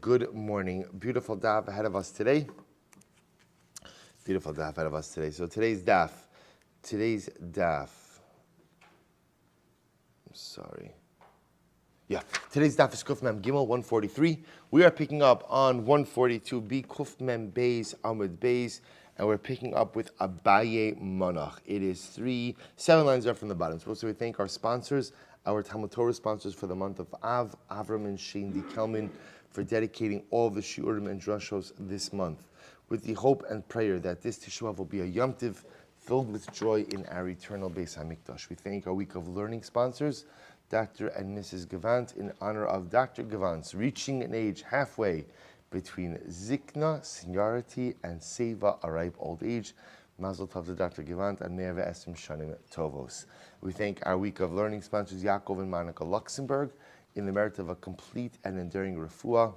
good morning. Beautiful daf ahead of us today. Beautiful daf ahead of us today. So today's daf. Today's daf is Kuf Mem Gimel 143. We are picking up on 142b Kuf Mem Beis Amud Beis, and we're picking up with Abaye Monach. It is 7 lines up from the bottom. So we thank our sponsors, our Talmud Torah sponsors for the month of Av, Avram and Shane D. Kelman, for dedicating all the shiurim and drashos this month, with the hope and prayer that this Tisha B'Av will be a Yom Tiv filled with joy in our eternal Beis HaMikdash. We thank our week of learning sponsors, Dr. and Mrs. Gavant, in honor of Dr. Gavant's reaching an age halfway between Zikna, seniority, and Seva, a ripe old age. Mazel Tov to Dr. Gavant and Me'aveh Esrim Shanim Tovos. We thank our week of learning sponsors, Yaakov and Monica Luxembourg, in the merit of a complete and enduring refuah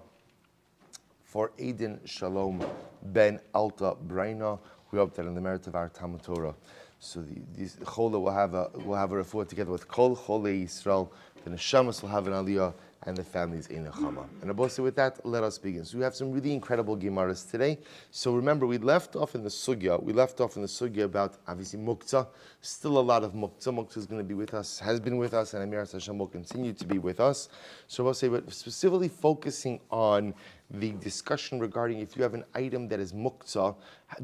for Aiden Shalom Ben Alta Braina. We hope that in the merit of our Talmud Torah. So these Chola will have a refuah together with Kol Chole Yisrael. The Neshamas will have an aliyah, and the families in Nechama. And Abose, with that, let us begin. So we have some really incredible Gemaras today. So remember, we left off in the sugya about, obviously, Muktzah. Still a lot of Muktzah. Muktzah is going to be with us, has been with us, and Amir Hashem will continue to be with us. So Abose, but specifically focusing on the discussion regarding if you have an item that is Muktzah,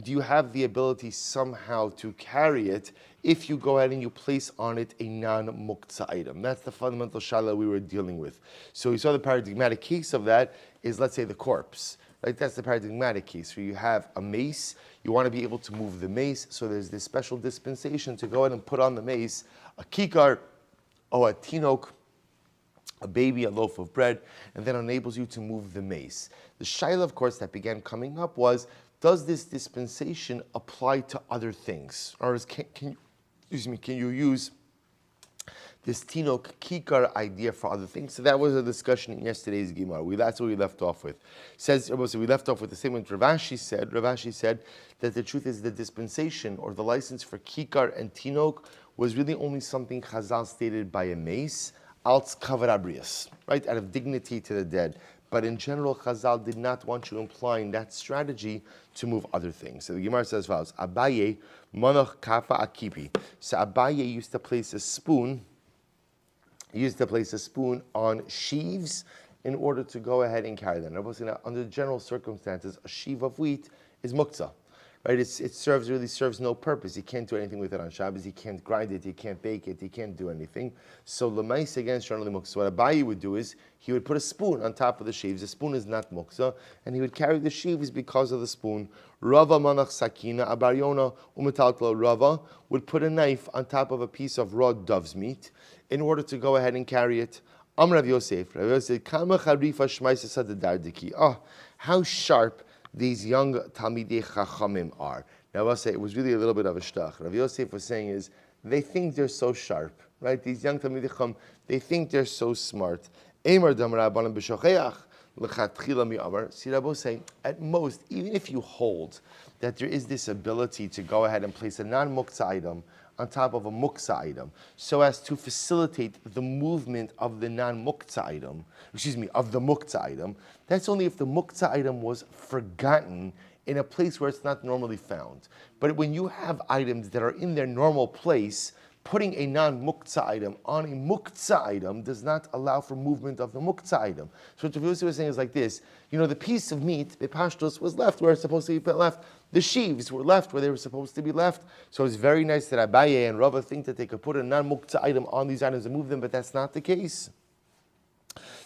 do you have the ability somehow to carry it if you go ahead and you place on it a non-Muktzah item? That's the fundamental shaila we were dealing with. So we saw the paradigmatic case of that is, let's say, the corpse. Right? That's the paradigmatic case where you have a mace, you want to be able to move the mace, so there's this special dispensation to go ahead and put on the mace a kikar or a tinok, a baby, a loaf of bread, and then enables you to move the mace. The shaila, of course, that began coming up was, does this dispensation apply to other things? Or can you use this tinok kikar idea for other things? So that was a discussion in yesterday's Gemara. That's what we left off with. We left off with the same what Ravashi said. Ravashi said that the truth is the dispensation or the license for kikar and tinok was really only something Chazal stated by a mace, alts kavarabrius, right, out of dignity to the dead. But in general, Chazal did not want you implying that strategy to move other things. So the Gemara says as follows: Abaye monach kafa akipi. So Abaye used to place a spoon. He used to place a spoon on sheaves in order to go ahead and carry them. Under general circumstances, a sheaf of wheat is muktzah. Right? It serves no purpose. You can't do anything with it on Shabbos. You can't grind it. You can't bake it. You can't do anything. So l'maisa against generally muktzah. What Abaye would do is he would put a spoon on top of the sheaves. The spoon is not muktzah, and he would carry the sheaves because of the spoon. Rava manach sakina Abar Yona umetaltlo. Rava would put a knife on top of a piece of raw dove's meat in order to go ahead and carry it. Rav Yosef, kama charifa shmaisa sadadardiki. Oh, how sharp these young Talmidei Chachamim are. Now I'll say it was really a little bit of a shtach. Rav Yosef was saying is, they think they're so sharp, right? These young Talmidei Chacham, they think they're so smart. Eimar dam rabbanan b'shocheach l'chatchila mi'amar. See, Rabbi was saying, at most, even if you hold that there is this ability to go ahead and place a non-muktzah item on top of a muktzah item, so as to facilitate the movement of the non-muktzah item, of the muktzah item, that's only if the muktzah item was forgotten in a place where it's not normally found. But when you have items that are in their normal place, putting a non-muktzah item on a muktzah item does not allow for movement of the muktzah item. So what Rav Yosef was saying is like this: the piece of meat, the pashtos, was left where it's supposed to be left. The sheaves were left where they were supposed to be left. So it's very nice that Abaye and Rava think that they could put a non-muktzah item on these items and move them, but that's not the case.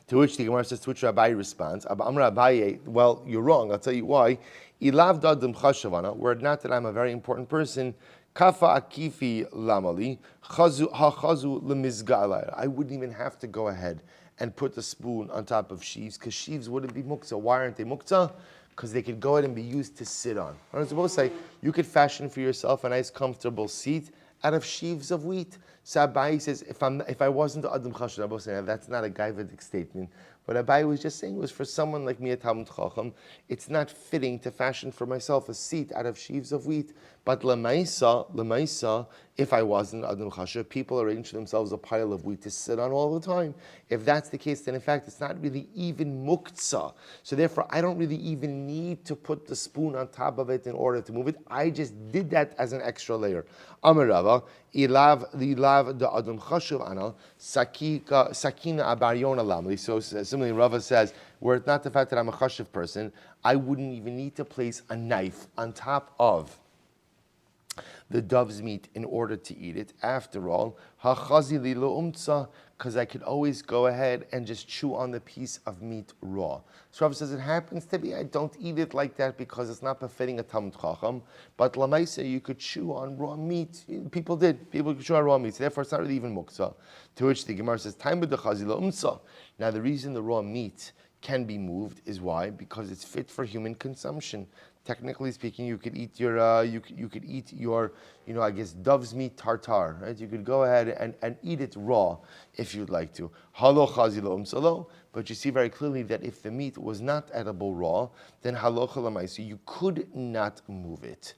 To which the Gemara says, to which Abaye responds, Amra Abaye, well, you're wrong. I'll tell you why. Ilav dadim chashavana, were it not that I'm a very important person, kafa akifi lamali, chazu lemizga. I wouldn't even have to go ahead and put the spoon on top of sheaves, because sheaves wouldn't be muktzah. Why aren't they muktzah? Because they could go ahead and be used to sit on. I was supposed to say, you could fashion for yourself a nice, comfortable seat out of sheaves of wheat. So Abaye says, if I wasn't Adam Chashav, I was saying that's not a gaivadik statement. What Abaye was just saying was, for someone like me, a Talmud Chacham, it's not fitting to fashion for myself a seat out of sheaves of wheat. But lemaisa, If I wasn't Adam Chashav, people arrange for themselves a pile of wheat to sit on all the time. If that's the case, then in fact it's not really even muktzah. So therefore I don't really even need to put the spoon on top of it in order to move it. I just did that as an extra layer. Amar Rava, ilav the Adam Chashav anal, sakina abaryona lamli. So similarly Rava says, were it not the fact that I'm a Chashav person, I wouldn't even need to place a knife on top of the dove's meat in order to eat it. After all, because I could always go ahead and just chew on the piece of meat raw. So Rav says it happens to be I don't eat it like that because it's not befitting a Talmud Chacham, but Lamaisa you could chew on raw meat. People could chew on raw meat, so therefore it's not really even muktzah. To which the Gemara says, Time with the chazila umsa. Now the reason the raw meat can be moved is why? Because it's fit for human consumption. Technically speaking, you could eat your, I guess, dove's meat tartar, right? You could go ahead and eat it raw if you'd like to. Halo chazilo umsalo, but you see very clearly that if the meat was not edible raw, then halo chalamaisu, you could not move it.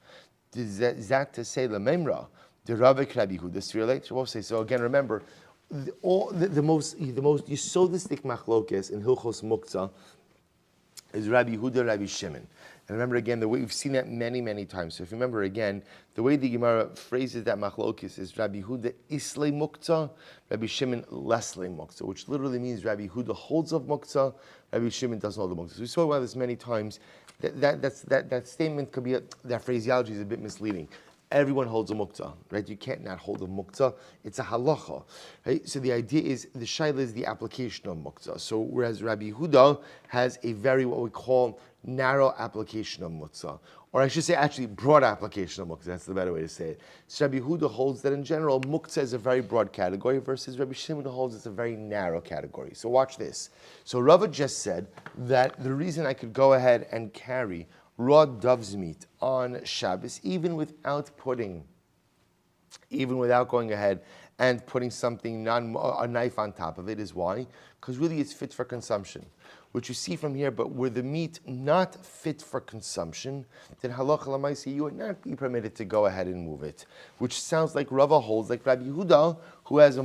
Is that to say lememra? The Ravik Rabbi Huda Svirleit. We'll say so again. Remember, the most yesodistic machlokes in Hilchos Muktzah is Rabbi Huda, Rabbi Shimon. And remember again, the way we've seen that many, many times. So if you remember again, the way the Gemara phrases that machlokes is Rabbi Huda Islay Muktzah, Rabbi Shimon Leslay Muktzah, which literally means Rabbi Huda holds of Muktzah, Rabbi Shimon doesn't hold of Muktzah. So we spoke about this many times. That statement could be, that phraseology is a bit misleading. Everyone holds a muktzah, right? You can't not hold a muktzah. It's a halacha, right? So the idea is, the shaila is the application of muktzah. So whereas Rabbi Huda has a very, what we call, narrow application of muktzah, or I should say actually broad application of muktzah, that's the better way to say it. So Rabbi Huda holds that in general, muktzah is a very broad category versus Rabbi Shimon holds it's a very narrow category. So watch this. So Rava just said that the reason I could go ahead and carry raw dove's meat on Shabbos, even without going ahead and putting a knife on top of it, is why? Because really it's fit for consumption. What you see from here, but were the meat not fit for consumption, then halacha l'maaseh you would not be permitted to go ahead and move it. Which sounds like Rava holds like Rabbi Yehuda, who has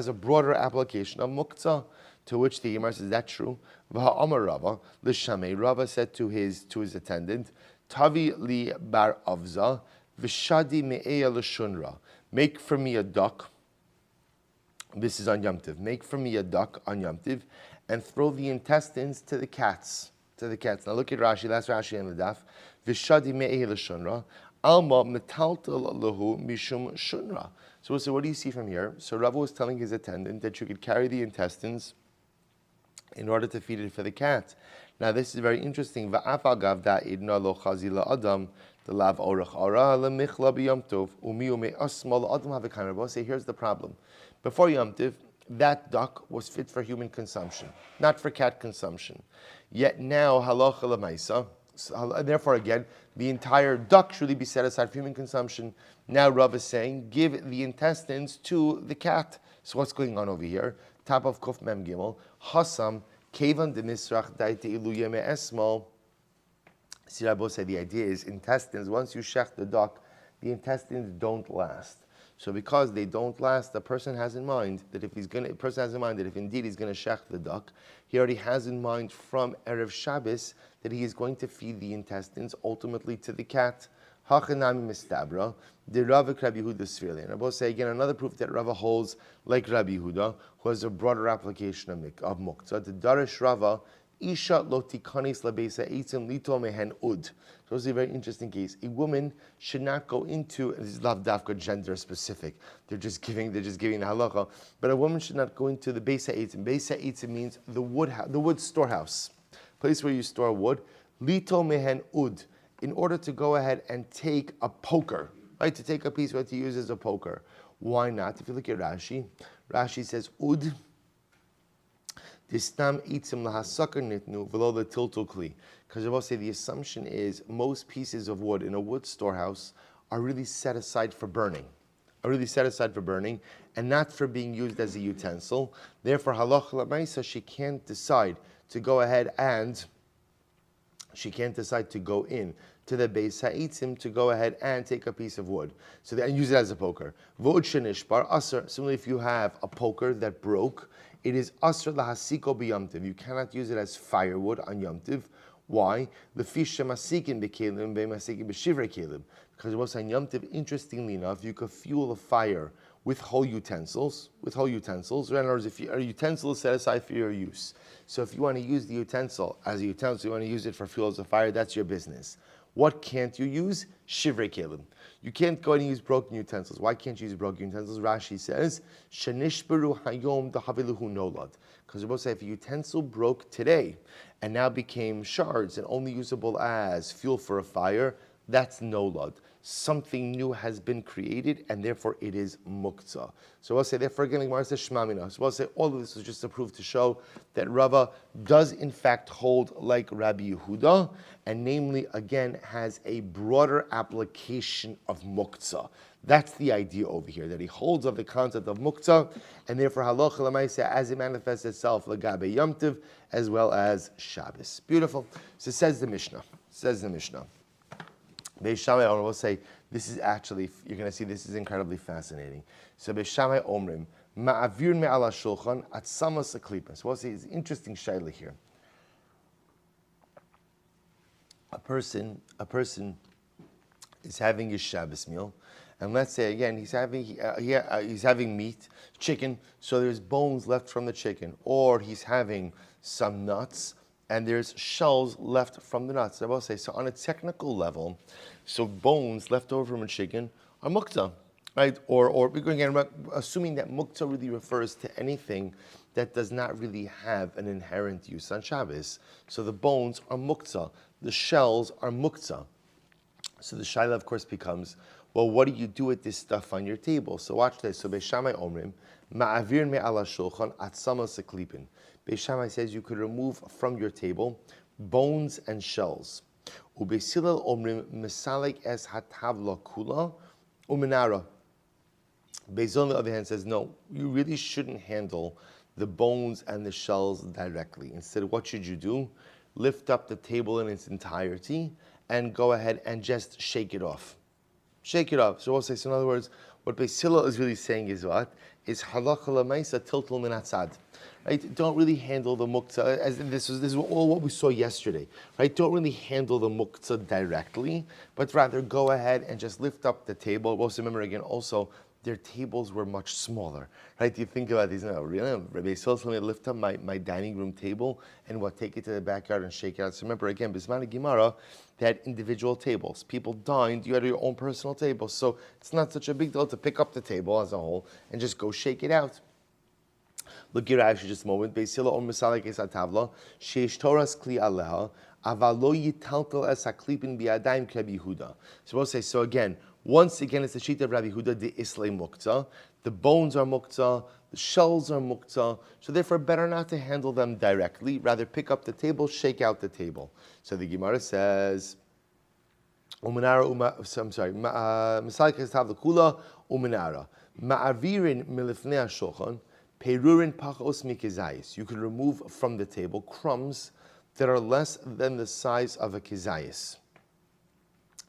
a broader application of muktzah. To which the Gemara says, is that true? V'ha'amar Rava, l'shamei, Rava said to his attendant, Tavi li bar avza, v'shadi me'eya l'shunra. Make for me a duck. This is on Yom Tiv. Make for me a duck on Yom Tiv, and throw the intestines to the cats. Now look at Rashi, that's Rashi in the Daf. V'shadi me'eya l'shunra. Alma metaltal lahu mishum shunra. So we'll say, what do you see from here? So Rava was telling his attendant that you could carry the intestines in order to feed it for the cat. Now this is very interesting. Say, here's the problem. Before Yom Tiv, that duck was fit for human consumption, not for cat consumption. Yet now, halacha l'maisa, therefore again, the entire duck should be set aside for human consumption. Now Rav is saying, give the intestines to the cat. So what's going on over here? Top of Kuf Mem Gimel, Hasam, Kevan de Misrach, Daite Iluye Me Esmal. See, Rabbi said the idea is intestines, once you shech the duck, the intestines don't last. So because they don't last, the person has in mind that if indeed he's going to shech the duck, he already has in mind from Erev Shabbos that he is going to feed the intestines ultimately to the cat. Hachanami mistabra, the Rava Rabbi Yehuda Svirli. And I will say again another proof that Rava holds like Rabbi Yehuda, who has a broader application of muktzah. The Darish Rava, Isha lo tikanis labeisa eitzim lito mehen ud. So this is a very interesting case. A woman should not go into, and this is lav dafka gender specific. They're just giving the halacha. But a woman should not go into the beisa eitzim. Beisa eitzim means the wood storehouse, place where you store wood. Lito mehen ud. In order to go ahead and take a poker, right? To take a piece what you use as a poker. Why not? If you look at Rashi, Rashi says ud. Distam itzim lahasakar nitnu v'lo letiltul kli. Because I will say the assumption is most pieces of wood in a wood storehouse are really set aside for burning. And not for being used as a utensil. Therefore, halacha l'maisa, she can't decide to go ahead and she can't decide to go in to the Beis Ha'itzim to go ahead and take a piece of wood. So and use it as a poker. V'od shenishbar aser. Similarly, if you have a poker that broke, it is aser lahasiko b'yom tiv. You cannot use it as firewood on Yom Tiv. Why? The fish shemasikin b'kelim b'masikin b'shivrei kelim. Because it was on Yom Tiv, interestingly enough, you could fuel a fire with whole utensils. In other words, if a utensil is set aside for your use. So if you want to use the utensil as a utensil, you want to use it for fuel as a fire, that's your business. What can't you use? Shivrei kelim. You can't go and use broken utensils. Why can't you use broken utensils? Rashi says, Shenishberu hayom dahaviluhu nolad. Because we're supposed to say if a utensil broke today and now became shards and only usable as fuel for a fire, that's nolad. Something new has been created, and therefore it is muktzah. So we'll say, therefore, again, Gemara says shmamina. So we'll say all of this is just to prove to show that Rava does in fact hold like Rabbi Yehuda, and namely, again, has a broader application of muktzah. That's the idea over here, that he holds of the concept of muktzah, and therefore halacha l'maaseh as it manifests itself l'gabe Yom Tov as well as Shabbos. Beautiful. So says the Mishnah. Beis Shammai Omrim will say, this is actually, you're going to see this is incredibly fascinating. So Beis Shammai Omrim, ma'avir me'ala shulchan atzamas aklipa. So we'll see, it's an interesting shayla here. A person is having his Shabbos meal, and let's say again he's having meat, chicken, so there's bones left from the chicken, or he's having some nuts, and there's shells left from the nuts. I will say, so on a technical level, so bones left over from a chicken are muktzah, right? Or again, assuming that muktzah really refers to anything that does not really have an inherent use on Shabbos. So the bones are muktzah, the shells are muktzah. So the shaila, of course, becomes, well, what do you do with this stuff on your table? So watch this. So Beis Shammai Omrim, ma'avir me'ala shulchan atzama seklipin. Beis Shammai says you could remove from your table bones and shells. Ubeis Hillel Omrim mesalek es hatavla kula umenara. Beis Hillel, on the other hand, says no, you really shouldn't handle the bones and the shells directly. Instead, what should you do? Lift up the table in its entirety and go ahead and just shake it off. Shake it off. So we'll say, so in other words, what Beis Hillel is really saying is what? Is halacha l'maisa tiltul min hatzad. Right? Don't really handle the muktzah, as this is all what we saw yesterday. Right? Don't really handle the muktzah directly, but rather go ahead and just lift up the table. We'll also remember again also, their tables were much smaller. Right? You think about these, no, really? Rabbi Yisrael told me to lift up my dining room table and take it to the backyard and shake it out. So remember again, Bisman Gemara, they had individual tables. People dined, you had your own personal table. So it's not such a big deal to pick up the table as a whole and just go shake it out. Look here, actually, just a moment. Beis Hillel or Misalek es hatavla, sheish toras kli aleha, aval lo yitaltel es haklipin bi'adayim k'Rabbi Yehuda. So we'll say, so again, once again, it's the sheet of Rabbi Yehuda, the islay muktzah. The bones are muktzah, the shells are muktzah, so therefore better not to handle them directly, rather pick up the table, shake out the table. So the Gemara says, Misalek es hatavla kula umenara, ma'avirin milifnei hashulchan, Perurin pachos mikizayis. You can remove from the table crumbs that are less than the size of a kizayis.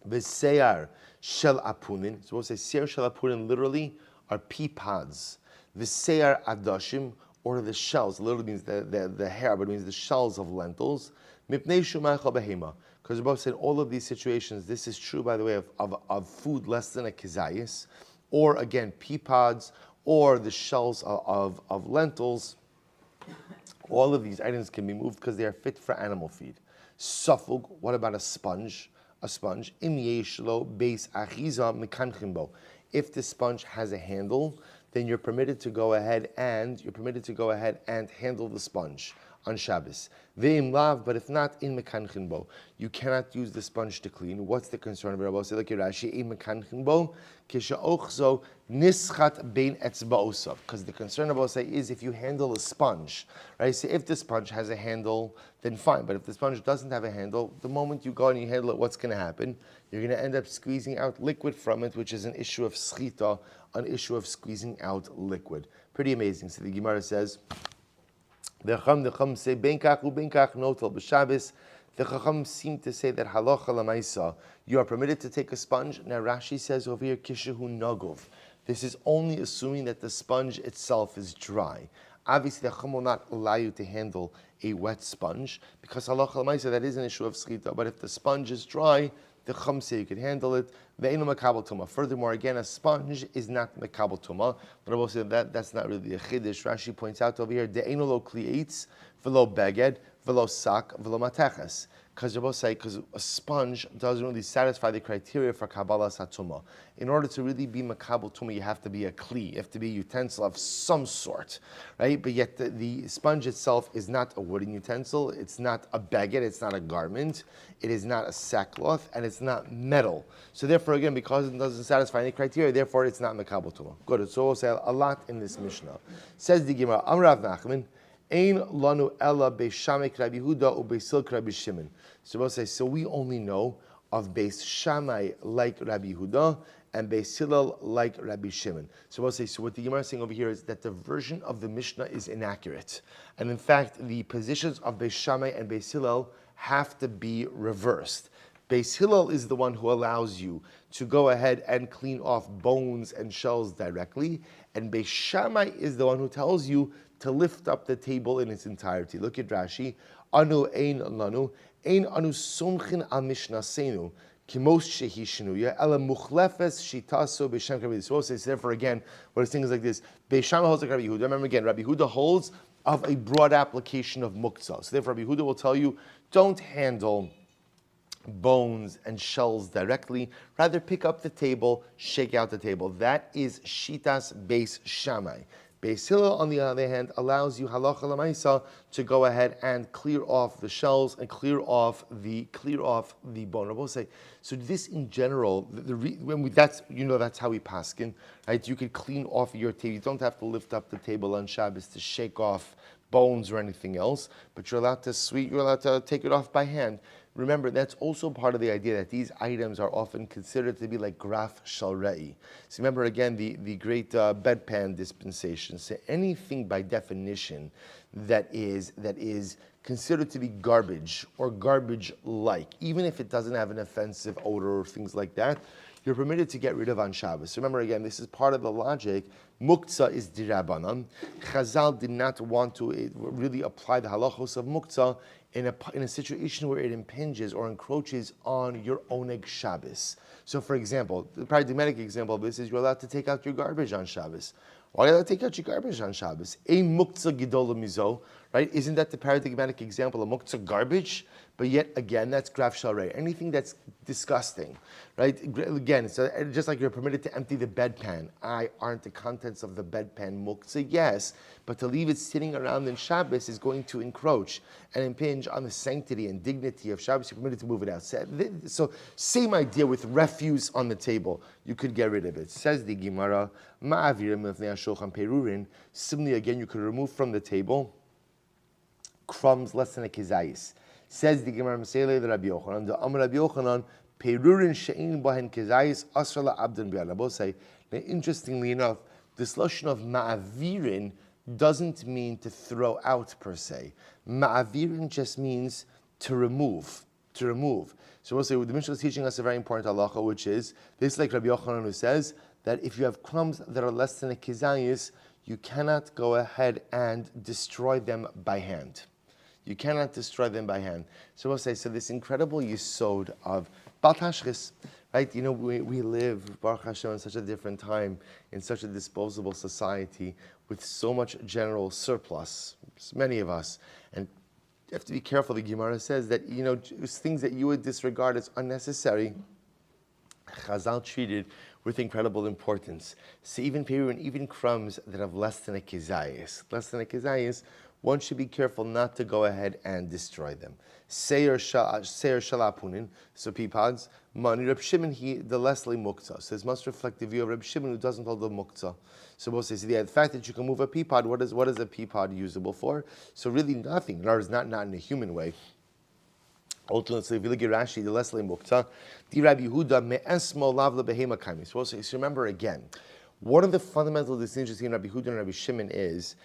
V'seyar shel apunin. So we'll say seyar shel apunin literally are pea pods. V'seyar adashim, or the shells, literally means the hair, but it means the shells of lentils. Mipnei shumaycha behema. Because we're both saying all of these situations, this is true, by the way, of food less than a kizayis, or again, pea pods, or the shells of lentils. All of these items can be moved because they are fit for animal feed. Safug, what about a sponge? A sponge. Im yeshlo beis achiza mekanchin bo. If the sponge has a handle, then you're permitted to go ahead and handle the sponge on Shabbos. Ve'im lav, but if not, in mekanchin bo. You cannot use the sponge to clean. What's the concern of Rabbi? Say like Rashi, in mekanchin bo, kishaochzo nischat bein etzbaosav. Because the concern of say is if you handle a sponge, right? So if the sponge has a handle, then fine. But if the sponge doesn't have a handle, the moment you go and you handle it, what's going to happen? You're going to end up squeezing out liquid from it, which is an issue of schita, an issue of squeezing out liquid. Pretty amazing. So the Gemara says, the Chum say benkach ubenkach notel b'Shabbos. The Chacham seem to say that halacha lamaisa, you are permitted to take a sponge. Now Rashi says over here, kishehu nagov. This is only assuming that the sponge itself is dry. Obviously, the Chacham will not allow you to handle a wet sponge because halacha lamaisa, that is an issue of schita. But if the sponge is dry, the Chacham say you can handle it. Ve'enu makabel tuma. Furthermore, again, a sponge is not makabel tuma. But I will say that's not really a chiddush. Rashi points out over here, de'enu lo kli'etz v'lo beged v'lo sak v'lo mateches. Because a sponge doesn't really satisfy the criteria for Kabbalah Satuma. In order to really be Makabal Tuma, you have to be a kli, you have to be a utensil of some sort, right? But yet the sponge itself is not a wooden utensil, it's not a baguette, it's not a garment, it is not a sackcloth, and it's not metal. So therefore, again, because it doesn't satisfy any criteria, therefore it's not Makabal Tuma. Good, so we'll say a lot in this Mishnah. Says the Gemara, Amrav Nachman, Ein lanu ella beishamek Rabbi Huda u'beisilk Rabbi Shimon. So we'll say, so we only know of Beis Shammai like Rabbi Huda and Beis Hillel like Rabbi Shimon. So we'll say, so what the Gemara is saying over here is that the version of the Mishnah is inaccurate. And in fact, the positions of Beis Shammai and Beis Hillel have to be reversed. Beis Hillel is the one who allows you to go ahead and clean off bones and shells directly. And Beis Shammai is the one who tells you to lift up the table in its entirety. Look at Rashi. Anu ein lanu, ein anu sumchin al mishnasenu, kimos shehi shinuya, ela muchlefes shitaso b'shem Rabbi Huda. So therefore again, what it's saying is like this. Beis Shammai holds like Rabbi Huda. Remember again, Rabbi Huda holds of a broad application of muktzah. So therefore Rabbi Huda will tell you, don't handle bones and shells directly. Rather pick up the table, shake out the table. That is shitas Beis Shammai. Beis Hillel, on the other hand, allows you halacha lamaisa to go ahead and clear off the shells and clear off the bone. I will say, so this in general, that's how we paskin, right? You could clean off your table. You don't have to lift up the table on Shabbos to shake off bones or anything else, but you're allowed to take it off by hand. Remember, that's also part of the idea that these items are often considered to be like graf shalrei. So remember again the great bedpan dispensation. So anything by definition that is considered to be garbage or garbage-like, even if it doesn't have an offensive odor or things like that, you're permitted to get rid of on Shabbos. Remember again, this is part of the logic. Muktzah is dirabanan. Chazal did not want to really apply the halachos of muktzah in a situation where it impinges or encroaches on your oneg Shabbos. So for example, the paradigmatic example of this is you're allowed to take out your garbage on Shabbos. Why are you allowed to take out your garbage on Shabbos? A muktzah gidola mizo, right? Isn't that the paradigmatic example of muktzah garbage? But yet again, that's graf shalrei. Anything that's disgusting, right? Again, so just like you're permitted to empty the bedpan. Aren't the contents of the bedpan muktzah? Yes, but to leave it sitting around in Shabbos is going to encroach and impinge on the sanctity and dignity of Shabbos. You're permitted to move it out. So same idea with refuse on the table. You could get rid of it. Says the Gemara, ma'avirim lefnei hashulchan perurin. Similarly, again, you could remove from the table crumbs less than a kizayis. Says the Gemara Masele the Rabbi Yochanan, the Amar Rabbi Yochanan, Perurin she'in bahen kizayis asra la'abdan bi'alabosai. Now, interestingly enough, this lotion of ma'avirin doesn't mean to throw out per se. Ma'avirin just means to remove. So we'll say the Mishnah is teaching us a very important halacha, which is this, like Rabbi Yochanan, who says that if you have crumbs that are less than a kizayis, you cannot go ahead and destroy them by hand. You cannot destroy them by hand. So we'll say, so this incredible yisod of bal tashchis, right? You know, we live, Baruch Hashem, in such a different time, in such a disposable society, with so much general surplus, many of us. And you have to be careful. The Gemara says that, you know, things that you would disregard as unnecessary, Chazal treated with incredible importance. So even crumbs that have less than a kizayis, one should be careful not to go ahead and destroy them. Seir shalapunin, so pea pods. Mani Reb Shimon, the Leslie muktzah. So this must reflect the view of Reb Shimon, who doesn't hold the muktzah. So we'll say, the fact that you can move a pea pod, what is a pea pod usable for? So really nothing. In other words, not in a human way. Ultimately, if you look at Rashi, the Leslie muktzah, the Rabbi Yehuda me'esmo lavla behema kaimi. So we'll say, so remember again, one of the fundamental distinctions between Rabbi Yehuda and Rabbi Shimon is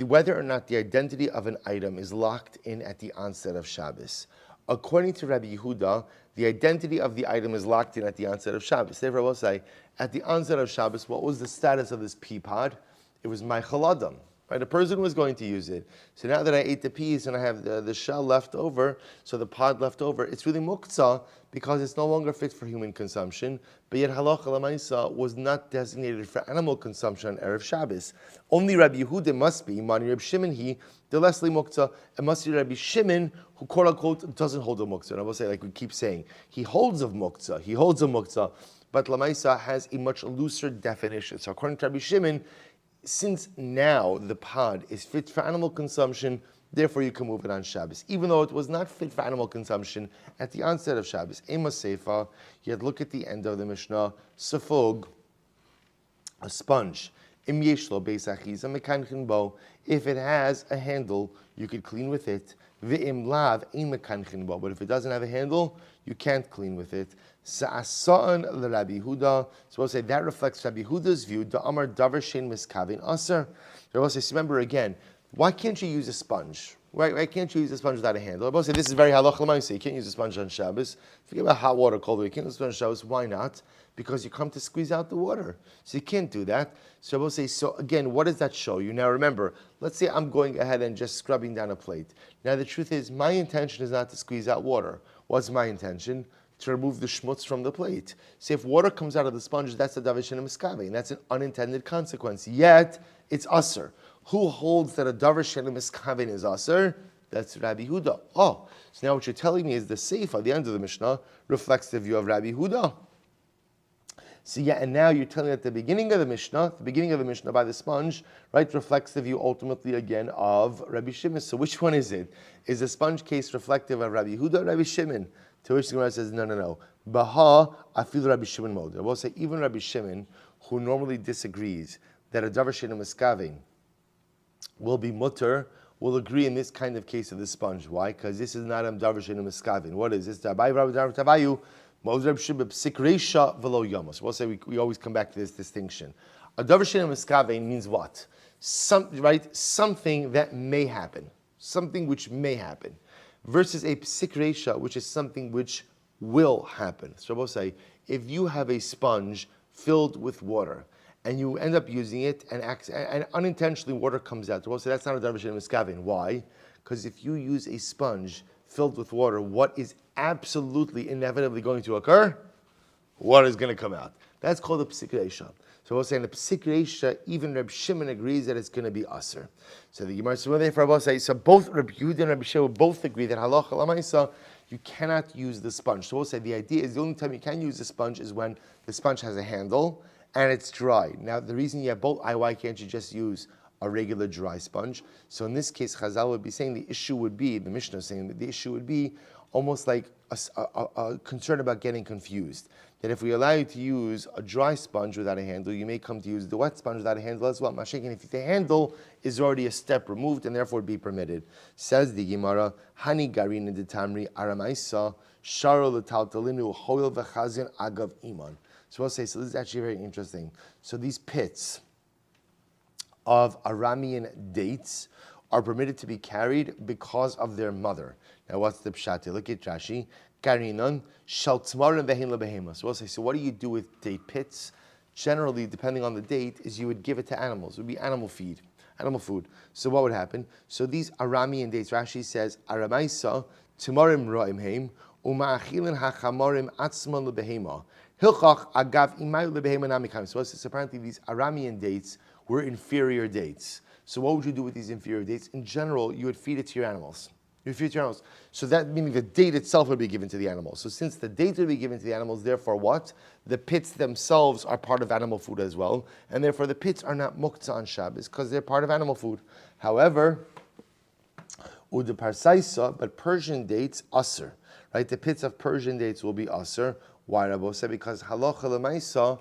whether or not the identity of an item is locked in at the onset of Shabbos. According to Rabbi Yehuda, the identity of the item is locked in at the onset of Shabbos. Therefore, I will say, at the onset of Shabbos, what was the status of this pea pod? It was Meichel Adam. Right? A person was going to use it. So now that I ate the peas and I have the shell left over, so the pod left over, it's really muktzah because it's no longer fit for human consumption. But yet halacha l'maisa was not designated for animal consumption on Erev Shabbos. Only Rabbi Yehuda must be, Mani Reb Shimon the Leslie muktzah, and must be Rabbi Shimon, who quote unquote doesn't hold a muktzah. And I will say, like we keep saying, he holds of muktzah, but l'maisa has a much looser definition. So according to Rabbi Shimon, since now the pod is fit for animal consumption, therefore you can move it on Shabbos. Even though it was not fit for animal consumption at the onset of Shabbos. Ema Seifa, yet look at the end of the Mishnah, Safog, a sponge. Im yeshlo beis achiza mekanchin bo. If it has a handle, you could clean with it. Ve'im lav ein mekanchin bo. But if it doesn't have a handle, you can't clean with it. Sa'asa'an l'Rabbi Huda. So we'll say that reflects Rabbi Huda's view. Da amar davar shein miskavin aser. So we'll say, remember again, why can't you use a sponge? Why can't you use a sponge without a handle? We'll say this is very halach l'maisa. You can't use a sponge on Shabbos. Forget about hot water, cold water. You can't use a sponge on Shabbos. Why not? Because you come to squeeze out the water. So you can't do that. So we'll say, so again, what does that show you? Now remember, let's say I'm going ahead and just scrubbing down a plate. Now the truth is, my intention is not to squeeze out water. What's my intention? To remove the schmutz from the plate. So if water comes out of the sponge, that's a davar shein miskavin. That's an unintended consequence. Yet, it's aser. Who holds that a davar shein miskavin is aser? That's Rabbi Huda. Oh, so now what you're telling me is the Seifa, the end of the Mishnah, reflects the view of Rabbi Huda. So yeah, and now you're telling me at the beginning of the Mishnah by the sponge, right, reflects the view ultimately again of Rabbi Shimon. So which one is it? Is the sponge case reflective of Rabbi Huda or Rabbi Shimon? To which the Gemara says, no. Baha, I feel Rabbi Shimon mode. I will say, even Rabbi Shimon, who normally disagrees that a davar shein miskavin will be mutter, will agree in this kind of case of the sponge. Why? Because this is not a davar shein miskavin. What is this? We'll say we always come back to this distinction. A davar shein miskavin means what? Something that may happen. Something which may happen. Versus a psik reisha, which is something which will happen. So we'll say, if you have a sponge filled with water, and you end up using it, and unintentionally water comes out, we'll say that's not a davar shein miskavin. Why? Because if you use a sponge filled with water, what is absolutely inevitably going to occur? Water is going to come out. That's called a psik reisha. So we'll say in the psik reisha, even Reb Shimon agrees that it's going to be aser. So the Gemara says, therefore, we'll say, so both Reb Yehuda and Reb Shimon both agree that halacha l'maisa, you cannot use the sponge. So we'll say the idea is the only time you can use the sponge is when the sponge has a handle and it's dry. Now the reason you have both, why can't you just use a regular dry sponge? So in this case, Chazal would be saying the issue would be, the Mishnah is saying that the issue would be almost like a concern about getting confused. That if we allow you to use a dry sponge without a handle, you may come to use the wet sponge without a handle as well. Mashiach, if the handle is already a step removed and therefore be permitted. Says the Gemara, Hani garin in the Tamri Aramaisa Sharo l'taltalinu Hoil v'chazin agav iman. So I'll say, so this is actually very interesting. So these pits of Aramean dates are permitted to be carried because of their mother. Now what's the pshat? Look at Rashi. Karinan shal tmarim behin lebehema. So we'll say, so what do you do with date pits? Generally, depending on the date, is you would give it to animals. It would be animal food. So what would happen? So these Aramean dates, Rashi says, Aramaisa tmarim roimheim uma'achilin hachamarim atzman lebehema. Hilchach agav imay lebehema namikam. So apparently these Aramean dates were inferior dates. So what would you do with these inferior dates? In general, you would feed it to your animals. So that meaning the date itself would be given to the animals. So since the date would be given to the animals, therefore what? The pits themselves are part of animal food as well. And therefore the pits are not muktzah on Shabbos because they're part of animal food. However, ude parsaisa, but Persian dates, aser. Right? The pits of Persian dates will be aser. Why, Rabbi said? Because halacha l'maisa,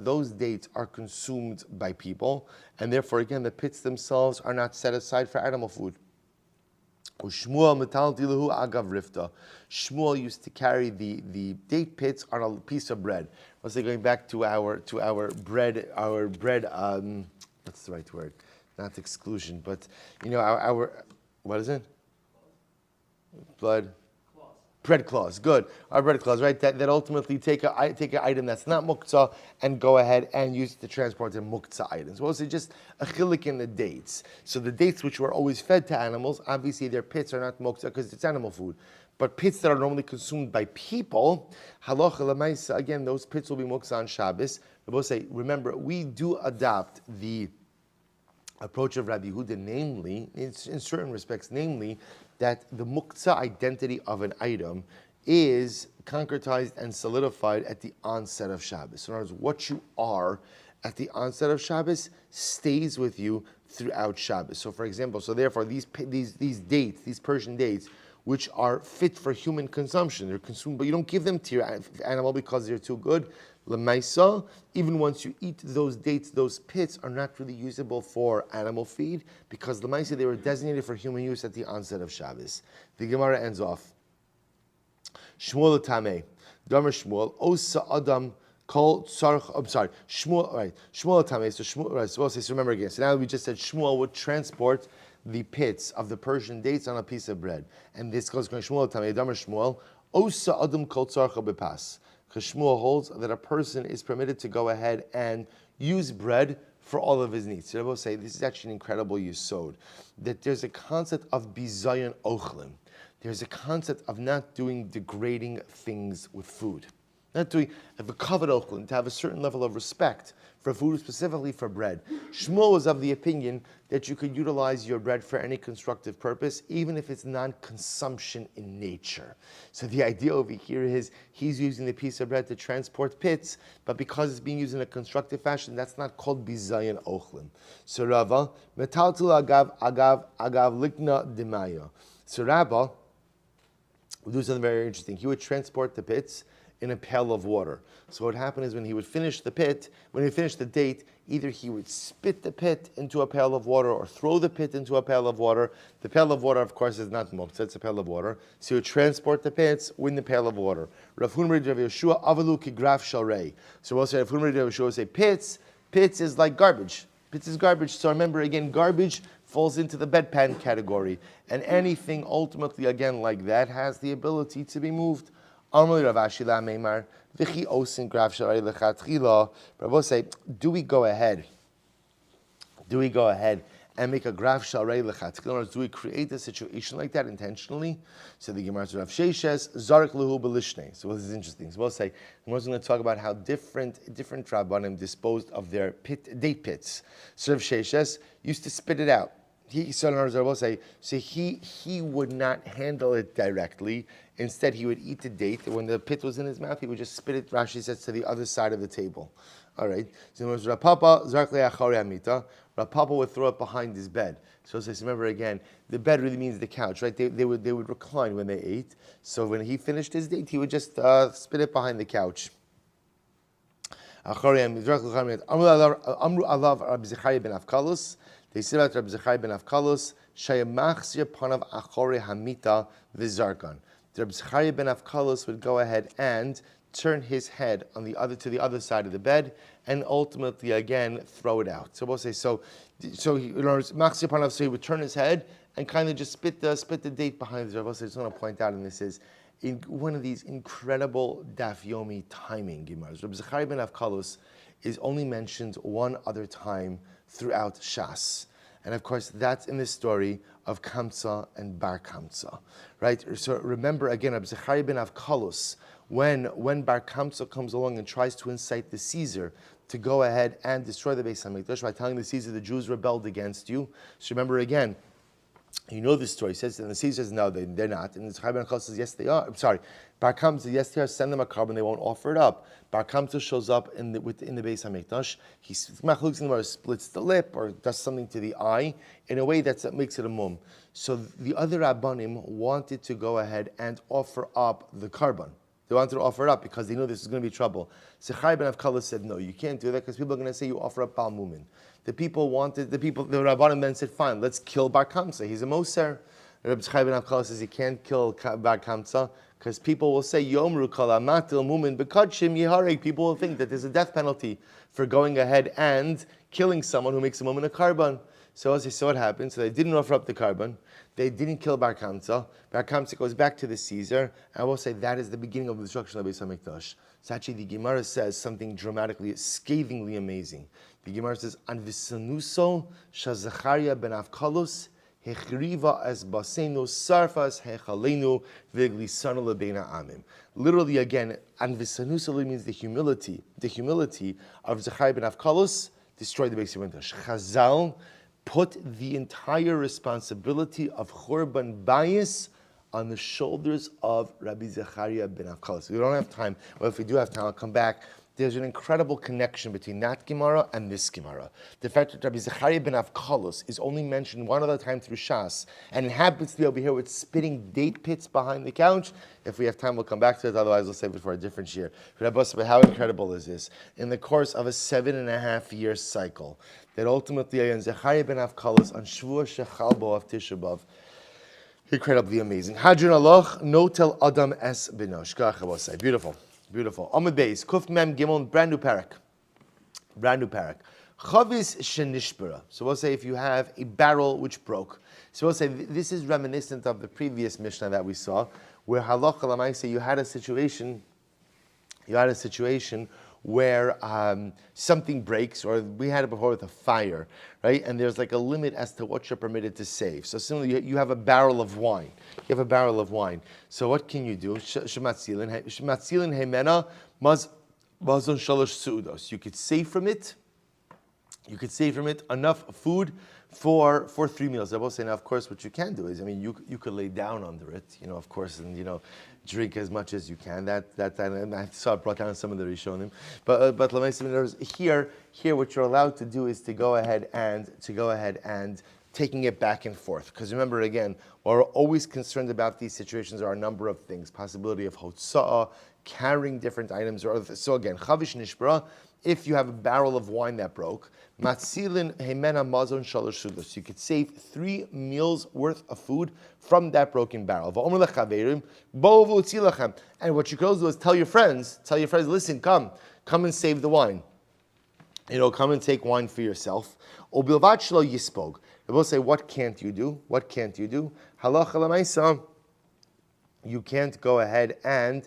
those dates are consumed by people. And therefore, again, the pits themselves are not set aside for animal food. Shmuel used to carry the date pits on a piece of bread. Let's say going back to our bread. What's the right word? Not exclusion, but our what is it? Blood. Bread claws, good. Our bread claws, right? That ultimately take an item that's not muktzah and go ahead and use it to transport the muktzah items. Well, it's just a chilik in the dates. So the dates which were always fed to animals, obviously their pits are not muktzah because it's animal food. But pits that are normally consumed by people, halacha l'maisa, again, those pits will be muktzah on Shabbos. We'll say, remember, we do adopt the approach of Rabbi Yehuda, namely, in certain respects, namely, that the muktzah identity of an item is concretized and solidified at the onset of Shabbos. So in other words, what you are at the onset of Shabbos stays with you throughout Shabbos. So for example, therefore these dates, these Persian dates, which are fit for human consumption, they're consumed, but you don't give them to your animal because they're too good. L'maisa, even once you eat those dates, those pits are not really usable for animal feed because l'maisa they were designated for human use at the onset of Shabbos. The Gemara ends off. Shmuel Tameh, Damer Shmuel, Osa Adam Kol Tzarch. I'm sorry, Shmuel. Right, Shmuel Tameh. So Shmuel. Right. So remember again. So now we just said Shmuel would transport the pits of the Persian dates on a piece of bread, and this goes going Shmuel Tameh, Damer Shmuel, Osa Adam Kol Tzarch bepas. Because Shmuel holds that a person is permitted to go ahead and use bread for all of his needs. So I will say this is actually an incredible yesod, that there's a concept of bizayon ochlim. There's a concept of not doing degrading things with food. Not doing, have a kavod ochlim, to have a certain level of respect for food, specifically for bread. Shmuel was of the opinion that you could utilize your bread for any constructive purpose, even if it's non-consumption in nature. So the idea over here is he's using the piece of bread to transport pits, but because it's being used in a constructive fashion, that's not called bizayon ochlim. So Rava, metaltul agav likna demaya. So Rabba would do something very interesting. He would transport the pits in a pail of water. So what happened is when he would finish the pit, when he finished the date, either he would spit the pit into a pail of water or throw the pit into a pail of water. The pail of water, of course, is not muktzah, it's a pail of water. So he would transport the pits in the pail of water. Rav Huna bar Rav Yeshua avalu kigraf shalrei. So we'll say Rav Huna bar Rav Yeshua will say pits is like garbage. Pits is garbage. So remember again, garbage falls into the bedpan category. And anything ultimately, again, like that has the ability to be moved. Rav say, do we go ahead and make a graf shalrei lechatchila? Do we create a situation like that intentionally? So the Gemara Rav Sheshes zarek lehu belishne. So this is interesting. So we'll say we're going to talk about how different rabbanim disposed of their date pits. So Rav Sheshes used to spit it out. He would not handle it directly. Instead, he would eat the date. When the pit was in his mouth, he would just spit it, Rashi says, to the other side of the table. All right. So it was Rav Papa would throw it behind his bed. So remember again, the bed really means the couch, right? They would recline when they ate. So when he finished his date, he would just spit it behind the couch. They said about Rabbi Zechariah ben Avkalus, Shayamachzir panav achore hamita v'zarkan. Rabbi Zechariah ben Avkalus would go ahead and turn his head to the other side of the bed, and ultimately again throw it out. So we'll say so he machzir panav, so he would turn his head and kind of just spit the date behind the Rabbi. So I just want to point out, and this is in one of these incredible Daf Yomi timing gemaras. Rabbi Zechariah ben Avkalus is only mentioned one other time throughout Shas. And of course, that's in the story of Kamsa and Bar Kamsa, right? So remember again, Rabbi Zechariah ben Avkalus, when Bar Kamsa comes along and tries to incite the Caesar to go ahead and destroy the Beis HaMikdash by telling the Caesar the Jews rebelled against you. So remember again, you know this story. He says, and the Caesar says, no, they're not. And Zechariah ben Avkalus says, yes, they are. I'm sorry. Bar Kamsa says, yes, they are. Send them a carbon. They won't offer it up. Bar Kamsa shows up in the Beis HaMikdash. He splits the lip or does something to the eye in a way that makes it a mum. So the other Rabbanim wanted to go ahead and offer up the carbon. They wanted to offer it up because they knew this was going to be trouble. Zechariah ben Avkalus said, no, you can't do that because people are going to say you offer up Bal Mumin. The Rabbanim then said, fine, let's kill Bar Kamsa. He's a Moser. Rabbi Zechariah ben Avkalus says, you can't kill Bar Kamsa because people will say, Yomru kol amatil mumin bekadshim yihareg. People will think that there's a death penalty for going ahead and killing someone who makes a mumin a carbon. So we'll say, so what happened? So they didn't offer up the carbon. They didn't kill Bar Kamsa. Bar Kamsa goes back to the Caesar. And I will say that is the beginning of the destruction of Beis HaMikdash. So actually the Gemara says something dramatically, scathingly amazing. The Gemara says, An visanuso shazachariah ben Avkalus hechriva as basenu sarfas hechalenu v'glisanu lebeina amim. Literally again, An visanuso means the humility. The humility of Zachariah ben Avkalus destroyed the Beis HaMikdash. Chazal put the entire responsibility of Churban Bayis on the shoulders of Rabbi Zechariah ben Avkalus. We don't have time. Well, if we do have time, I'll come back. There's an incredible connection between that Gemara and this Gemara. The fact that Rabbi Zechariah ben Avkalus is only mentioned one other time through Shas, and it happens to be over here with spitting date pits behind the couch. If we have time, we'll come back to it. Otherwise, we'll save it for a different year. But how incredible is this? In the course of a 7.5-year cycle, that ultimately Zechariah ben Avkalus on Shvuah Shechalbo of Tisha B'Av, incredibly amazing. Hadron Aloch, no tel Adam es binosh. Beautiful, beautiful. Amud Beis, Kuf Mem Gimel, brand new parak. Chavis shenishbara. So we'll say if you have a barrel which broke. So we'll say this is reminiscent of the previous Mishnah that we saw, where halacha l'maaseh you had a situation where something breaks, or we had it before with a fire, right? And there's like a limit as to what you're permitted to save. So similarly, you have a barrel of wine. So what can you do? Shematzilin hemena mazon shalosh suudos. You could save from it enough food for 3 meals. I will say now, of course, what you can do is, you could lay down under it, of course, and drink as much as you can. That and I saw it brought down some of the Rishonim. But here, what you're allowed to do is to go ahead and taking it back and forth. Because remember, again, what we're always concerned about these situations are a number of things: possibility of hotza'ah, carrying different items, or other. So again, chavish nishbara. If you have a barrel of wine that broke, matzilin hemena mazon shalosh sudos. You could save 3 meals worth of food from that broken barrel. And what you could also do is tell your friends, listen, come and save the wine. Come and take wine for yourself. Ubilvat shelo yispog. They will say, what can't you do? Halacha l'maisa, you can't go ahead and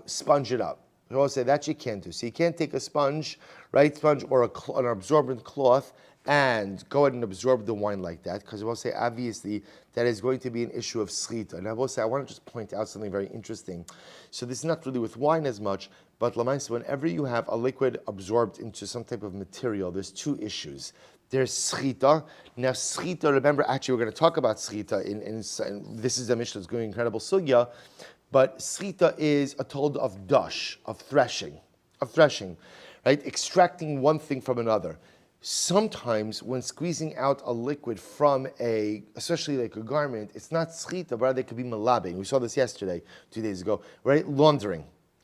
sponge it up. We will say that you can't do. So you can't take a sponge, right? Or an absorbent cloth and go ahead and absorb the wine like that, because we will say obviously that is going to be an issue of schita. And I will say I want to just point out something very interesting. So this is not really with wine as much, but l'maisa, whenever you have a liquid absorbed into some type of material, there's 2 issues. There's schita. Now schita, remember, actually we're going to talk about schita in this is a Mishnah that's going incredible sugya. But schita is a told of dash, of threshing, right? Extracting one thing from another. Sometimes when squeezing out a liquid from especially like a garment, it's not schita, but rather it could be malabing. We saw this yesterday, 2 days ago, right? Laundering.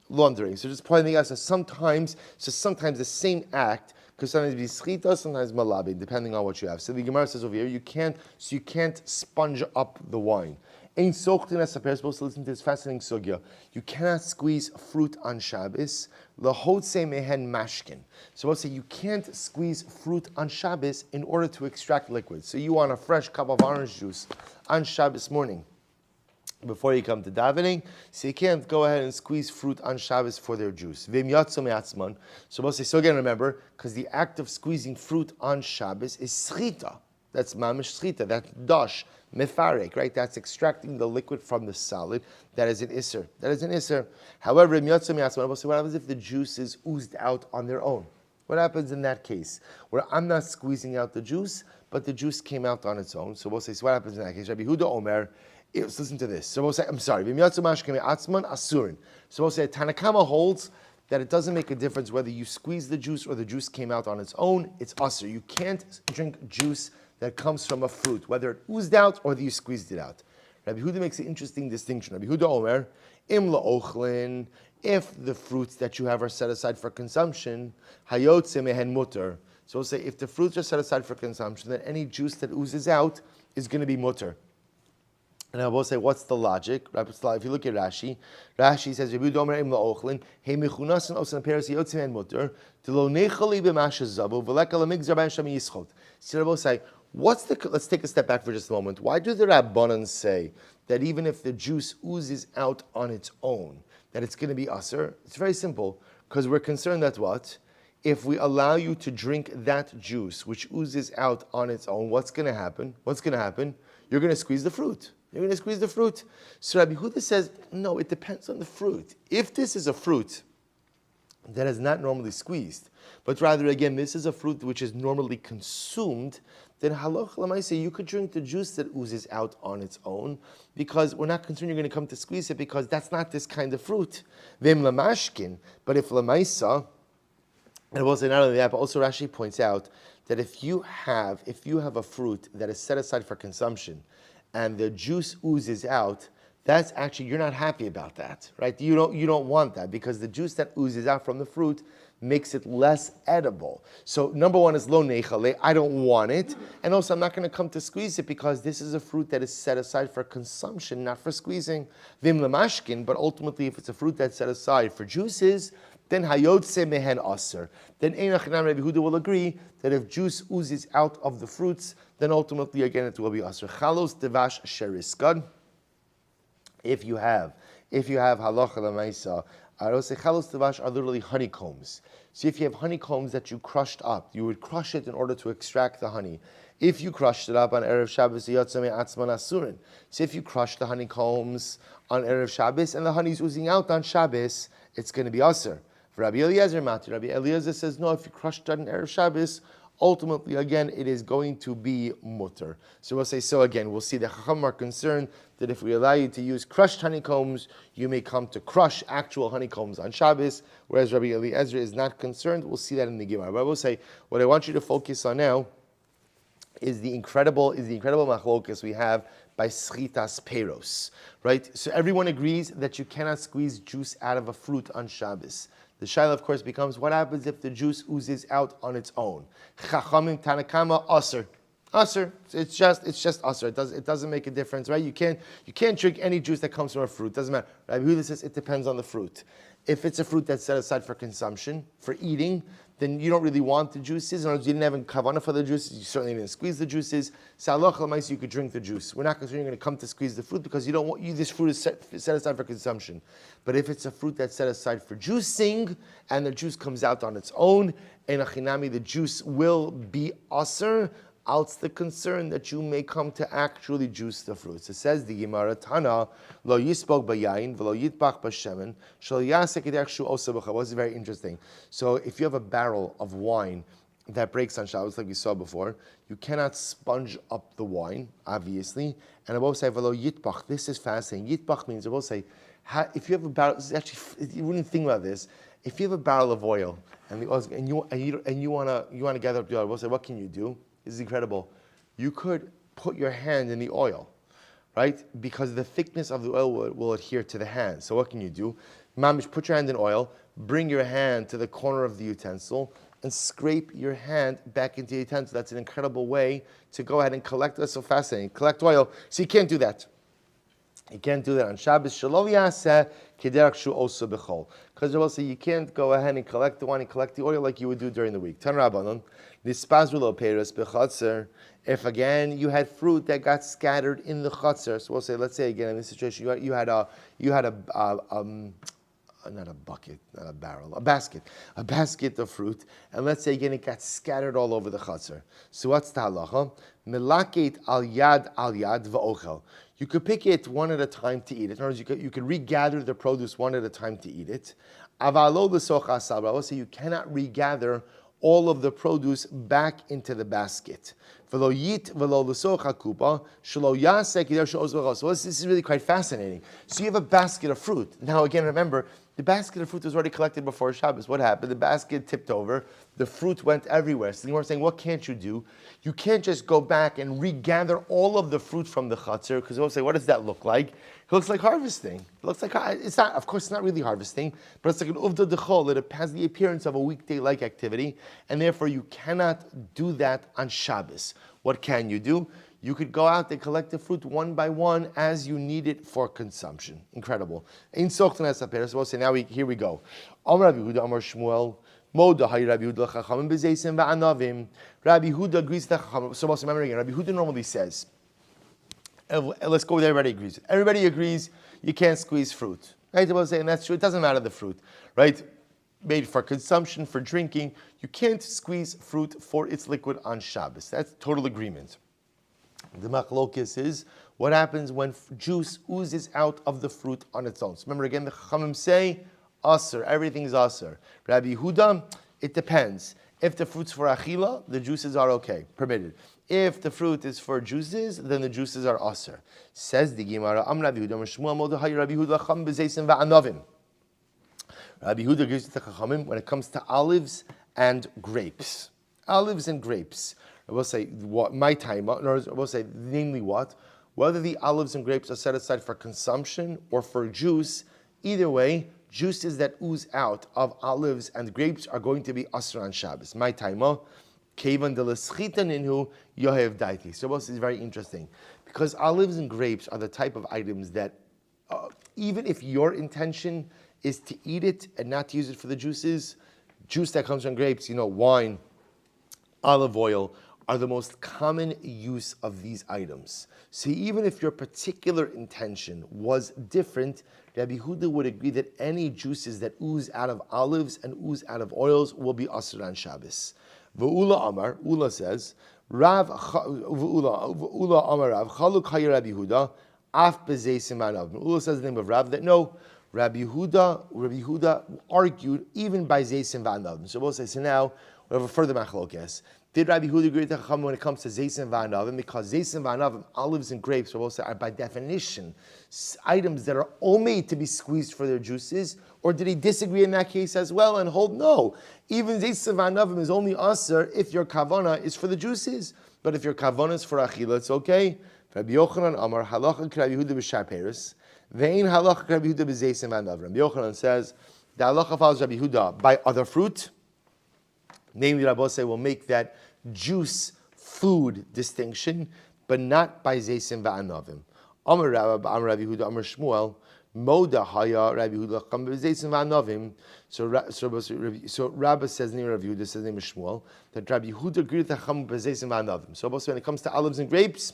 So just pointing out, sometimes the same act could sometimes be schita, sometimes malabing, depending on what you have. So the Gemara says over here, you can't sponge up the wine. Ain't sochtin as a supposed to listen to this fascinating sugya. You cannot squeeze fruit on Shabbos. Lahotse mehen mashkin. So we'll say you can't squeeze fruit on Shabbos in order to extract liquid. So you want a fresh cup of orange juice on Shabbos morning before you come to davening. So you can't go ahead and squeeze fruit on Shabbos for their juice. V'im yatso me'atzman. So we'll say, so again, remember, because the act of squeezing fruit on Shabbos is schita. That's mamish schita. That's dash. Mefarek, right? That's extracting the liquid from the solid. That is an isser. However, what happens if the juice is oozed out on their own? What happens in that case? Where I'm not squeezing out the juice, but the juice came out on its own. So we'll say, so what happens in that case? Rabbi Huda Omer, listen to this. So we'll say, I'm sorry. So we'll say, Tanakama holds that it doesn't make a difference whether you squeeze the juice or the juice came out on its own. It's usser. You can't drink juice that comes from a fruit, whether it oozed out or that you squeezed it out. Rabbi Huda makes an interesting distinction. Rabbi Huda Omer, im la'ochlin, if the fruits that you have are set aside for consumption, hayotze mehen mutter. So we'll say if the fruits are set aside for consumption, then any juice that oozes out is going to be mutter. And I will say, what's the logic? If you look at Rashi says, Rabbi Huda Omer im la'ochlin, he mechunasan osan peres hayotze mehen mutter, telo nechali b'masha zabu, v'leka lamigzar b'en shami yischot. So I will say, Let's take a step back for just a moment. Why do the Rabbanan say that even if the juice oozes out on its own, that it's going to be asr? It's very simple, because we're concerned that what? If we allow you to drink that juice, which oozes out on its own, what's going to happen? You're going to squeeze the fruit. So Rabbi Huda says, no, it depends on the fruit. If this is a fruit that is not normally squeezed, but rather, again, this is a fruit which is normally consumed, then halacha l'maaseh, you could drink the juice that oozes out on its own, because we're not concerned you're going to come to squeeze it, because that's not this kind of fruit. V'im lamashkin, but if l'maisa, and we'll say not only that, but also Rashi points out that if you have a fruit that is set aside for consumption, and the juice oozes out, that's actually, you're not happy about that, right? You don't want that, because the juice that oozes out from the fruit makes it less edible. So number one is lo nechale, I don't want it, and also I'm not going to come to squeeze it, because this is a fruit that is set aside for consumption, not for squeezing. Vim lemashkin, but ultimately if it's a fruit that's set aside for juices, then hayotse mehen aser. Then Ein Achinam Rabbi Huda will agree that if juice oozes out of the fruits, then ultimately again it will be aser. Chalos devash sheriskad. If you have halacha l'maisa, chalos devash are literally honeycombs. So if you have honeycombs that you crushed up, you would crush it in order to extract the honey. If you crushed it up on Erev Shabbos, yatzame atzman asurin. So if you crush the honeycombs on Erev Shabbos and the honey's oozing out on Shabbos, it's going to be aser. For Rabbi Eliezer, Rabbi Eliezer says, no, if you crush it on Erev Shabbos, ultimately, again, it is going to be mutter. So we'll say, so again, we'll see the Chacham are concerned that if we allow you to use crushed honeycombs, you may come to crush actual honeycombs on Shabbos, whereas Rabbi Eliezer is not concerned. We'll see that in the Gemara. But I will say, what I want you to focus on now is the incredible machlokas we have by schitas peros, right? So everyone agrees that you cannot squeeze juice out of a fruit on Shabbos. The shaila, of course, becomes what happens if the juice oozes out on its own. Chachamim Tanakama aser. Aser. It's just aser. It doesn't make a difference, right? You can't drink any juice that comes from a fruit. Doesn't matter. Rabbi Huda says it depends on the fruit. If it's a fruit that's set aside for consumption, for eating, then you don't really want the juices. In other words, you didn't have a kavanah for the juices. You certainly didn't squeeze the juices. So halacha l'maaseh, you could drink the juice. We're not concerned you're going to come to squeeze the fruit, because this fruit is set aside for consumption. But if it's a fruit that's set aside for juicing and the juice comes out on its own, ein achinami, the juice will be aser. It's the concern that you may come to actually juice the fruits. It says the Gemara Tana lo yispok bayayin v'lo yitbach b'shemen shel yasek yidech shu osa b'cha. This is very interesting. So if you have a barrel of wine that breaks on Shabbos, like we saw before, you cannot sponge up the wine, obviously. And I will say v'lo yitbach. This is fascinating. Yitbach means I will say, if you have a barrel, this is actually, you wouldn't think about this. If you have a barrel of oil and you want to gather up the oil, we'll say, what can you do? This is incredible. You could put your hand in the oil, right? Because the thickness of the oil will adhere to the hand. So what can you do? Mamish, put your hand in oil, bring your hand to the corner of the utensil, and scrape your hand back into the utensil. That's an incredible way to go ahead and collect. That's so fascinating. Collect oil. So you can't do that. You can't do that on Shabbos. Shelo yaseh kederach shu osa b'chol. Because they will say you can't go ahead and collect the wine and collect the oil like you would do during the week. Tan Rabbanon, nispazru lo peiros b'chatzer. If again you had fruit that got scattered in the chatzer, so we'll say, let's say again in this situation you had a not a bucket, not a barrel, a basket of fruit, and let's say again it got scattered all over the chatzar. So what's the halacha? Melakit al yad va'ochel. You could pick it one at a time to eat it. In other words, you could regather the produce one at a time to eat it. Avalo l'soch asal. I will say you cannot regather all of the produce back into the basket. So this is really quite fascinating. So you have a basket of fruit. Now again, remember, the basket of fruit was already collected before Shabbos. What happened? The basket tipped over. The fruit went everywhere. So we're saying, what can't you do? You can't just go back and regather all of the fruit from the chutzner, because we'll say, what does that look like? It looks like harvesting. It looks like, it's not, of course, it's not really harvesting, but it's like an uvda dechol. It has the appearance of a weekday-like activity, and therefore you cannot do that on Shabbos. What can you do? You could go out and collect the fruit one by one as you need it for consumption. Incredible. So we'll say, here we go. Amar Rabbi Yehuda, Amar Shmuel, Moda hay Rabbi Huda Chachamim b'zeisim va'anavim. Rabbi Huda agrees with the Chachamim. So remember again, Rabbi Huda normally says, let's go with everybody agrees. Everybody agrees you can't squeeze fruit. Right? And that's true. It doesn't matter the fruit. Right? Made for consumption, for drinking. You can't squeeze fruit for its liquid on Shabbos. That's total agreement. The machlokes is what happens when juice oozes out of the fruit on its own. So remember again, the Chachamim say, Aser, everything's Aser. Rabbi Yehuda, it depends. If the fruit's for achila, the juices are okay, permitted. If the fruit is for juices, then the juices are Aser. Says the Gemara, Am Rabbi Yehuda, Shmuel Modahay Rabbi Yehuda, Chacham b'zeisim va'anavim. Rabbi Yehuda agrees with the Chachamim when it comes to olives and grapes. Olives and grapes. I will say what my time. I will say namely what, whether the olives and grapes are set aside for consumption or for juice. Either way, juices that ooze out of olives and grapes are going to be asur on Shabbos. My time. Kevan de l'schita ninhu yohev daiti. So this is very interesting because olives and grapes are the type of items that even if your intention is to eat it and not to use it for the juices, juice that comes from grapes, wine, olive oil, are the most common use of these items. So even if your particular intention was different, Rabbi Yehuda would agree that any juices that ooze out of olives and ooze out of oils will be asur on Shabbos. V'ula Amar, Ula says, V'ula Amar Rav, Chaluk Hayir Rabbi Yehuda, Af B'zeisim Anav. Ula says the name of Rav that no, Rabbi Yehuda argued even by Zeisim V'anav. So we'll say, so now we have a further machlokes. Did Rabbi Yehuda agree with the Chacham when it comes to Zeisim V'anavim? Because Zeisim V'anavim, olives and grapes, are by definition items that are only to be squeezed for their juices. Or did he disagree in that case as well and hold no? Even Zeisim V'anavim is only aser if your kavana is for the juices. But if your kavana is for achila, it's okay. Rabbi Yochanan Amar halacha Rabbi Yehuda b'shar peres, ve'in halacha Rabbi Yehuda b'Zeisim V'anavim. Rabbi Yochanan says the halacha follows Rabbi Yehuda by other fruit. Namely, Rabbi Osei will make that juice food distinction, but not by Zeisim V'anavim. Amar Rabbi Yehuda, Amar Shmuel, Moda Haya Rabbi Yehuda Chacham b'Zeisim V'anavim. So Rabbi says name Rabbi Yehuda says name of Shmuel that Rabbi Yehuda agreed with the Chacham b'Zeisim V'anavim. So when it comes to olives and grapes,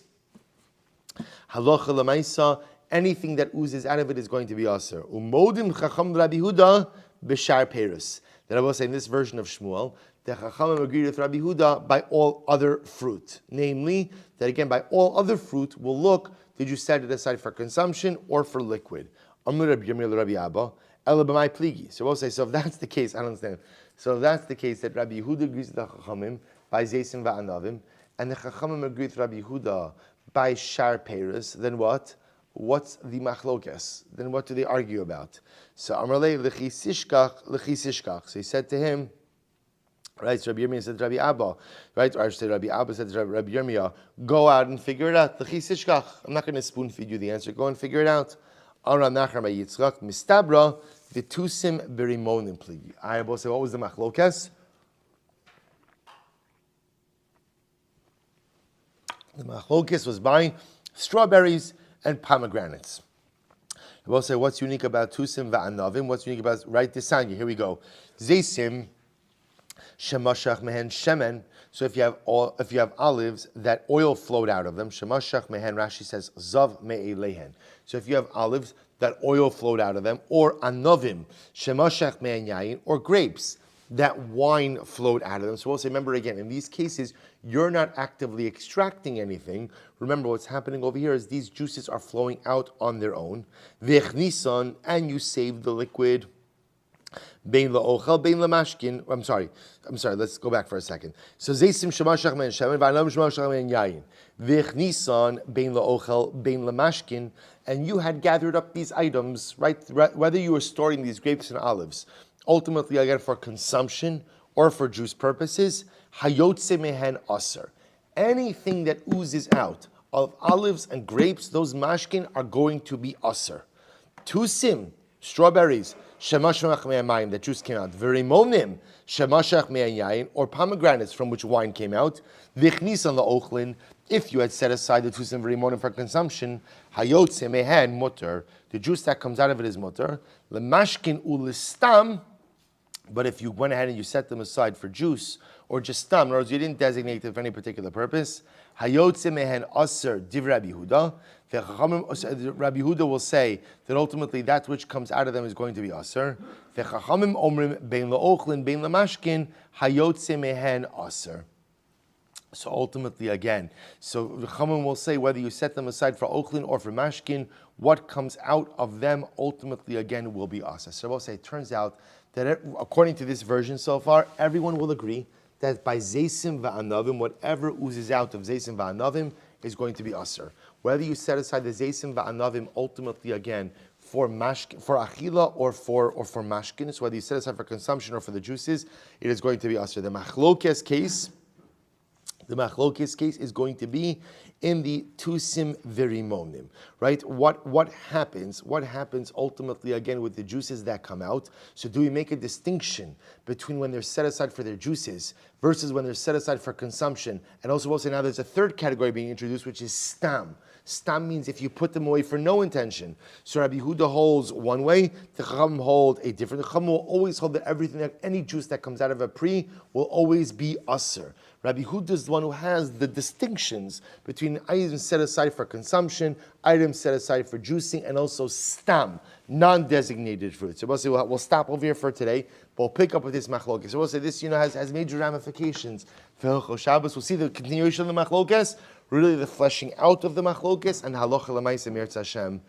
halacha l'maisa, anything that oozes out of it is going to be aser. Umodim Chacham Rabbi Yehuda b'shar peres. That I will say in this version of Shmuel, the Chachamim agreed with Rabbi Yehuda by all other fruit. Namely, that again, by all other fruit, we'll look, did you set it aside for consumption or for liquid? Amr Rabbi Yirmiyah Rabbi Abba, Ela b'mai pligi. So we'll say, so if that's the case, I don't understand. So if that's the case, that Rabbi Yehuda agrees with the Chachamim by Zeisim V'anavim, and the Chachamim agree with Rabbi Yehuda by Shar Peres, then what? What's the machlokes? Then what do they argue about? So Amrlei l'chisishkach. So he said to him, right, so Rabbi Yirmiyah said to Rabbi Abba, right, or I should say Rabbi Abba said to Rabbi Yirmiyah, go out and figure it out. L'chisishkach. I'm not going to spoon feed you the answer. Go and figure it out. Amram Nachar by Yitzchak, mistabra v'tusim berimonim pligi. I will say, what was the machlokes? The machlokes was buying strawberries and pomegranates. I will say, what's unique about tusim va'anavim? What's unique about, right, this sangya? Here we go. Zeisim, shemashach mehen shemen. So if you have olives, that oil flowed out of them. Shemashach mehen, Rashi says, zav me'elehen. So if you have olives, that oil flowed out of them. Or anavim, shemashach mehen yayin. Or grapes, that wine flowed out of them. So we'll say, remember again, in these cases, you're not actively extracting anything. Remember, what's happening over here is these juices are flowing out on their own. V'echnisan, and you save the liquid. Bein la'ochel, bein la'mashkin. I'm sorry. Let's go back for a second. So zeisim shemashach men shemen, v'anam shemashach men yayin. V'echnisan, bein la'ochel, bein la'mashkin. And you had gathered up these items, right? Whether you were storing these grapes and olives, ultimately again for consumption or for juice purposes, hayotze mehen aser. Anything that oozes out of olives and grapes, those mashkin are going to be aser. Tusim, strawberries, shemashach me'en mayim, that juice came out. Verimonim, shemashach me'en yayin, or pomegranates from which wine came out. Vichnisan la'ochlin, if you had set aside the tusim verimonim for consumption, hayotze mehen mutter, the juice that comes out of it is mutter. Lemashkin ulistam, But if you went ahead and you set them aside for juice or just stam, in other words, you didn't designate it for any particular purpose, hayotze mehen aser div Rabbi Yehuda. Rabbi Yehuda will say that ultimately that which comes out of them is going to be aser. V'chachamim omrim bein la'ochlin bein la'mashkin hayotze mehen aser. So ultimately, again, so the Chachamim will say whether you set them aside for ochlin or for mashkin, what comes out of them ultimately again will be aser. So we'll say it turns out that according to this version so far, everyone will agree that by zeisim va'anavim, whatever oozes out of zeisim va'anavim is going to be aser. Whether you set aside the zeisim va'anavim ultimately again for achila or for mashkin, so whether you set aside for consumption or for the juices, it is going to be aser. The machlokes case is going to be in the tusim virimonim, right? What happens ultimately again with the juices that come out? So do we make a distinction between when they're set aside for their juices versus when they're set aside for consumption? And also we'll say now there's a third category being introduced, which is stam. Stam means if you put them away for no intention. So Rabbi Yehuda holds one way, the Chacham hold a different. The Chacham will always hold that any juice that comes out of a pri will always be aser. Rabbi Yehuda is the one who has the distinctions between items set aside for consumption, items set aside for juicing, and also stam, non-designated fruit. So we'll say we'll stop over here for today, but we'll pick up with this machlokes. So we'll say this, has major ramifications for Hilchos Shabbos. We'll see the continuation of the machlokes, really the fleshing out of the machlokes, and halacha l'maaseh mirtz Hashem.